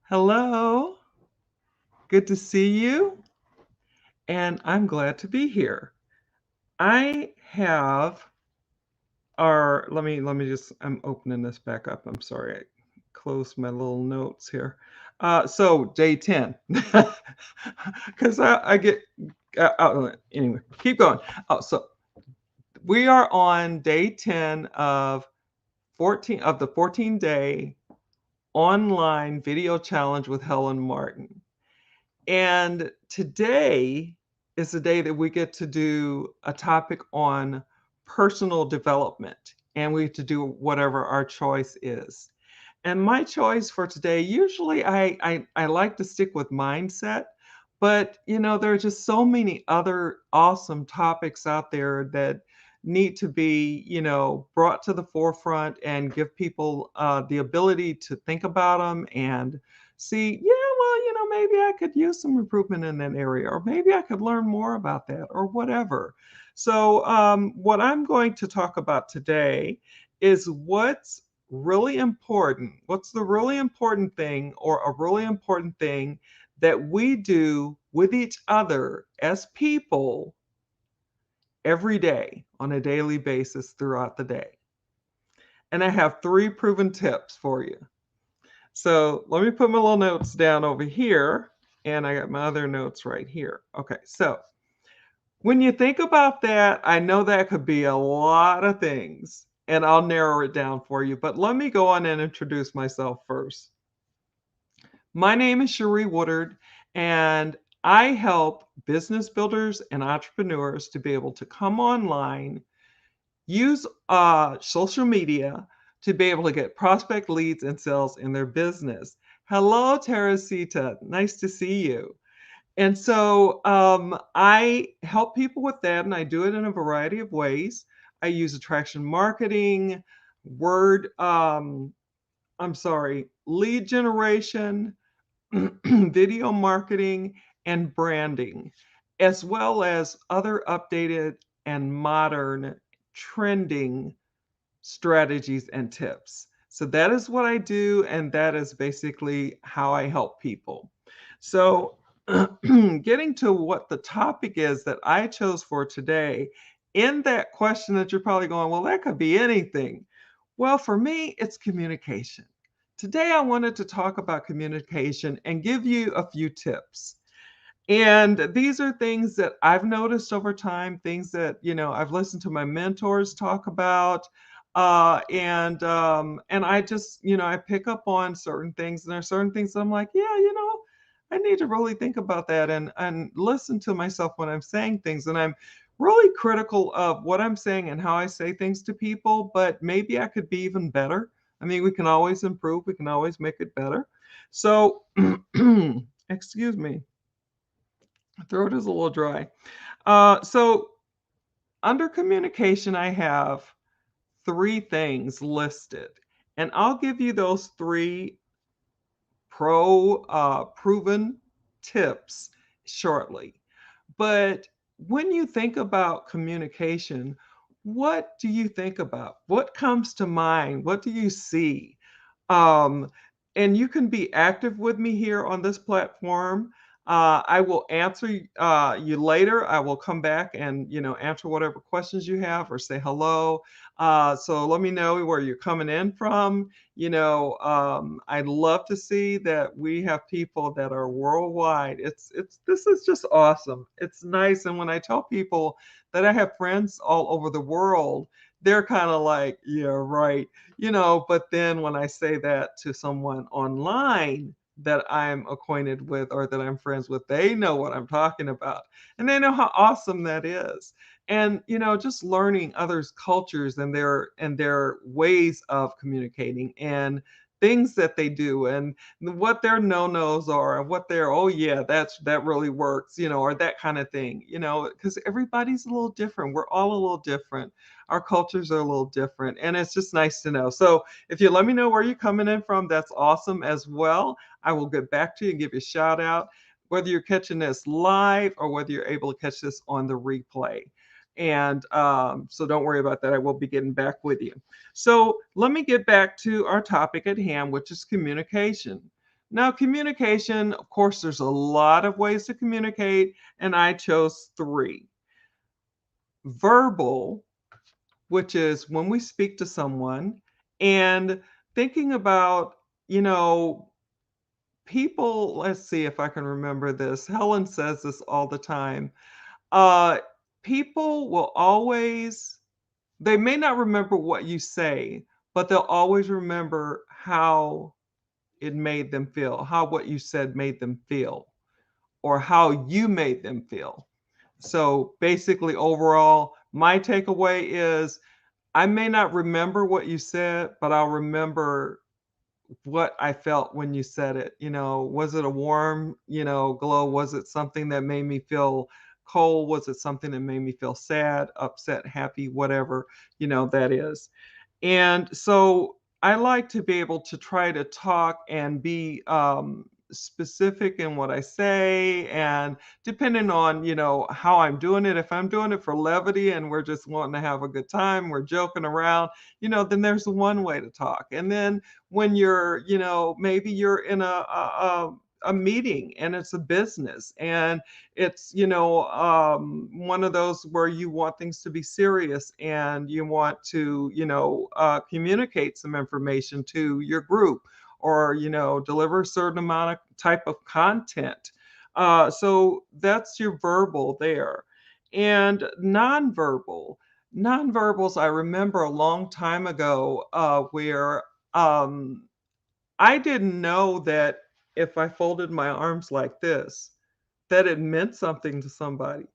Hello, good to see you, and I'm glad to be here. I have let me just I'm opening this back up. I'm sorry, I closed my little notes here. So day 10, because I get anyway. Keep going. So we are on day 10 of 14 of the 14-day online video challenge with Helen Martin. And today is the day that we get to do a topic on personal development, and we have to do whatever our choice is. And my choice for today, usually I like to stick with mindset, but there are just so many other awesome topics out there that need to be, brought to the forefront and give people the ability to think about them and see, yeah, well, maybe I could use some improvement in that area, or maybe I could learn more about that, or whatever. So, what I'm going to talk about today is what's the really important thing, or a really important thing that we do with each other as people every day on a daily basis throughout the day. And I have three proven tips for you. So let me put my little notes down over here, and I got my other notes right here. Okay, so when you think about that, I know that could be a lot of things, and I'll narrow it down for you. But let me go on and introduce myself first. My name is Cherie Woodard, and I help business builders and entrepreneurs to be able to come online, use social media to be able to get prospect leads and sales in their business. Hello, Teresita. Nice to see you. And so I help people with that, and I do it in a variety of ways. I use attraction marketing, word, I'm sorry, lead generation, video marketing, and branding, as well as other updated and modern trending strategies and tips. So that is what I do, and that is basically how I help people. So, getting to what the topic is that I chose for today, in that question that you're probably going, well, that could be anything. Well, for me, it's communication. Today, I wanted to talk about communication and give you a few tips. And these are things that I've noticed over time, things that, I've listened to my mentors talk about. And I just, I pick up on certain things, and there are certain things that I'm like, yeah, I need to really think about that and listen to myself when I'm saying things. And I'm really critical of what I'm saying and how I say things to people, but maybe I could be even better. I mean, we can always improve, we can always make it better. So, excuse me. My throat is a little dry. So under communication, I have three things listed, and I'll give you those three proven tips shortly. But when you think about communication, what do you think about? What comes to mind? What do you see? Um, and you can be active with me here on this platform. I will answer you later. I will come back and answer whatever questions you have or say hello. So let me know where you're coming in from. I'd love to see that we have people that are worldwide. It's this is just awesome. It's nice, and when I tell people that I have friends all over the world, they're kind of like, yeah, right. But then when I say that to someone online that I'm acquainted with or that I'm friends with, they know what I'm talking about, and they know how awesome that is. And just learning others' cultures and their ways of communicating and things that they do and what their no-nos are and what their, oh yeah, that really works, or that kind of thing, because everybody's a little different. We're all a little different. Our cultures are a little different, and it's just nice to know. So if you let me know where you're coming in from, that's awesome as well. I will get back to you and give you a shout out, whether you're catching this live or whether you're able to catch this on the replay. And so don't worry about that. I will be getting back with you. So let me get back to our topic at hand, which is communication. Now, communication, of course, there's a lot of ways to communicate, and I chose three. Verbal, which is when we speak to someone, and thinking about, you know, people, let's see if I can remember this. Helen says this all the time. Uh, People will always, they may not remember what you say, but they'll always remember how it made them feel, how what you said made them feel, or how you made them feel. So basically, overall, my takeaway is I may not remember what you said, but I'll remember what I felt when you said it. Was it a warm, glow? Was it something that made me feel cold? Was it something that made me feel sad, upset, happy, whatever, that is. And so I like to be able to try to talk and be specific in what I say, and depending on, how I'm doing it. If I'm doing it for levity and we're just wanting to have a good time, we're joking around, then there's one way to talk. And then when you're, maybe you're in a meeting and it's a business, and it's one of those where you want things to be serious, and you want to communicate some information to your group, or deliver a certain amount of type of content. So that's your verbal there. And nonverbals, I remember a long time ago, where I didn't know that if I folded my arms like this, that it meant something to somebody.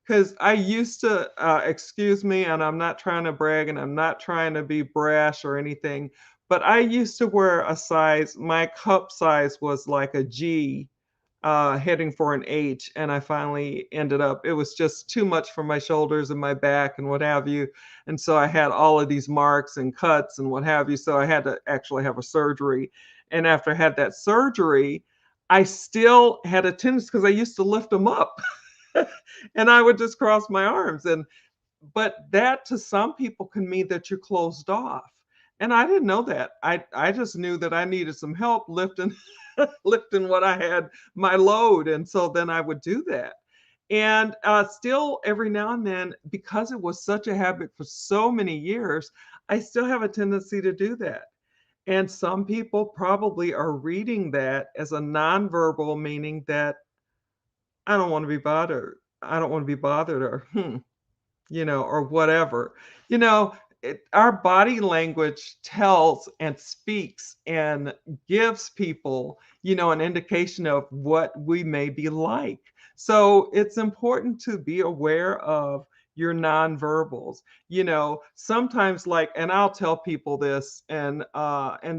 Because I used to, excuse me, and I'm not trying to brag and I'm not trying to be brash or anything, but I used to wear a size, my cup size was like a G, heading for an H, and I finally ended up, it was just too much for my shoulders and my back and what have you. And so I had all of these marks and cuts and what have you. So I had to actually have a surgery. And after I had that surgery, I still had a tendency, because I used to lift them up and I would just cross my arms. But that to some people can mean that you're closed off. And I didn't know that. I just knew that I needed some help lifting lifting what I had, my load. And so then I would do that. And still every now and then, because it was such a habit for so many years, I still have a tendency to do that. And some people probably are reading that as a nonverbal, meaning that I don't want to be bothered. I don't want to be bothered, or or whatever. You know, our body language tells and speaks and gives people, an indication of what we may be like. So it's important to be aware of your nonverbals. Sometimes, like, and I'll tell people this, and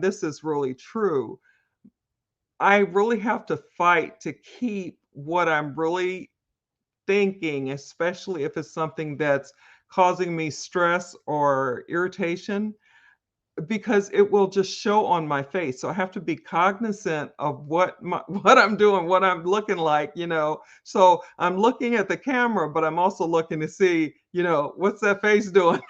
this is really true. I really have to fight to keep what I'm really thinking, especially if it's something that's causing me stress or irritation, because it will just show on my face. So I have to be cognizant of what what I'm doing, what I'm looking like. So I'm looking at the camera, but I'm also looking to see, what's that face doing?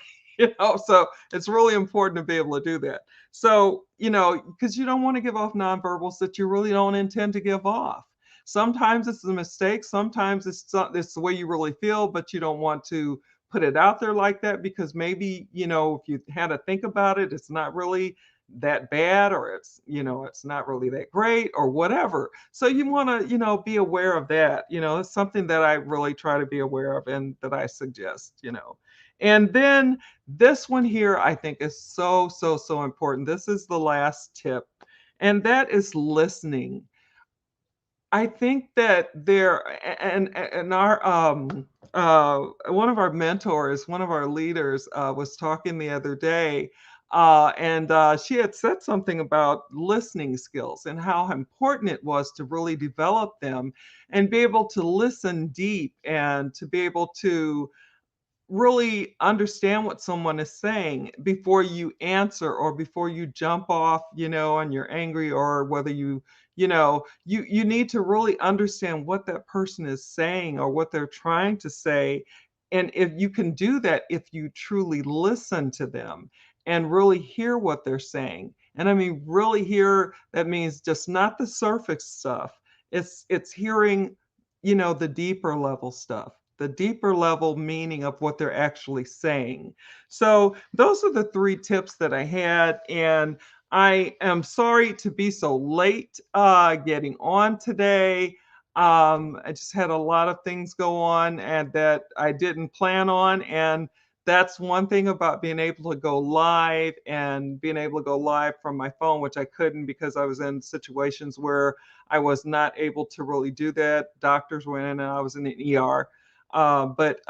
So it's really important to be able to do that. So, because you don't want to give off nonverbals that you really don't intend to give off. Sometimes it's a mistake, sometimes it's the way you really feel, but you don't want to put it out there like that, because maybe, if you had to think about it, it's not really that bad, or it's not really that great, or whatever. So you want to, be aware of that. It's something that I really try to be aware of, and that I suggest. And then this one here, I think, is so, so, so important. This is the last tip, and that is listening. I think that and our one of our mentors, one of our leaders, was talking the other day, and she had said something about listening skills and how important it was to really develop them, and be able to listen deep, and to be able to really understand what someone is saying before you answer, or before you jump off, and you're angry, or whether you need to really understand what that person is saying, or what they're trying to say. And if you can do that, if you truly listen to them and really hear what they're saying, And I mean, really hear, that means just not the surface stuff. It's hearing, the deeper level stuff, the deeper level meaning of what they're actually saying. So those are the three tips that I had. And I am sorry to be so late getting on today. I just had a lot of things go on and that I didn't plan on. And that's one thing about being able to go live and being able to go live from my phone, which I couldn't because I was in situations where I was not able to really do that. Doctors went in and I was in the ER. But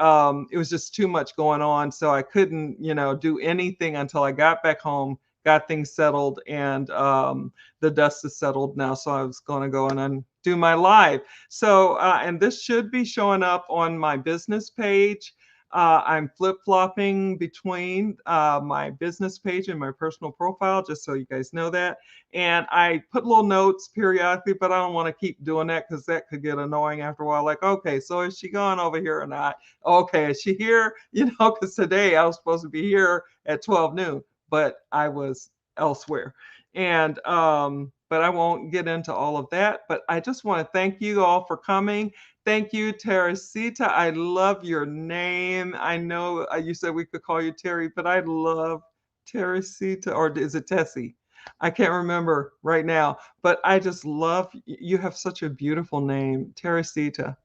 it was just too much going on. So I couldn't, do anything until I got back home, got things settled, and the dust is settled now. So I was going to go and undo my live. So, and this should be showing up on my business page. I'm flip-flopping between my business page and my personal profile, just so you guys know that. And I put little notes periodically, but I don't want to keep doing that because that could get annoying after a while. Like, okay, so is she gone over here or not? Okay, is she here? Because today I was supposed to be here at 12 noon, but I was elsewhere. And but I won't get into all of that. But I just want to thank you all for coming. Thank you, Teresita. I love your name. I know you said we could call you Terry, but I love Teresita, or is it Tessie? I can't remember right now, but I just love, you have such a beautiful name, Teresita.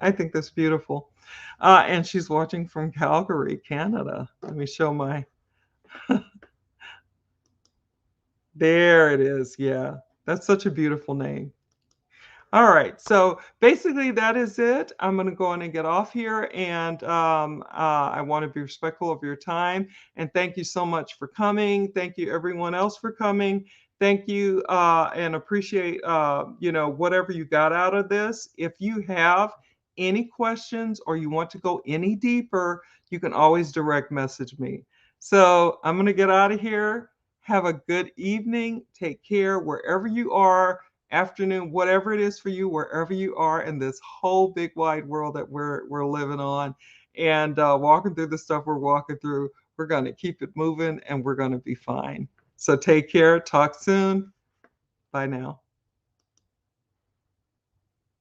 I think that's beautiful. And she's watching from Calgary, Canada. Let me show my, there it is. Yeah, that's such a beautiful name. All right, so basically that is it. I'm going to go on and get off here, and I want to be respectful of your time. And thank you so much for coming. Thank you everyone else for coming. Thank you, and appreciate whatever you got out of this. If you have any questions or you want to go any deeper, you can always direct message me. So I'm going to get out of here. Have a good evening. Take care wherever you are, afternoon, whatever it is for you, wherever you are in this whole big wide world that we're living on, and walking through the stuff we're walking through. We're going to keep it moving, and we're going to be fine. So take care. Talk soon. Bye now.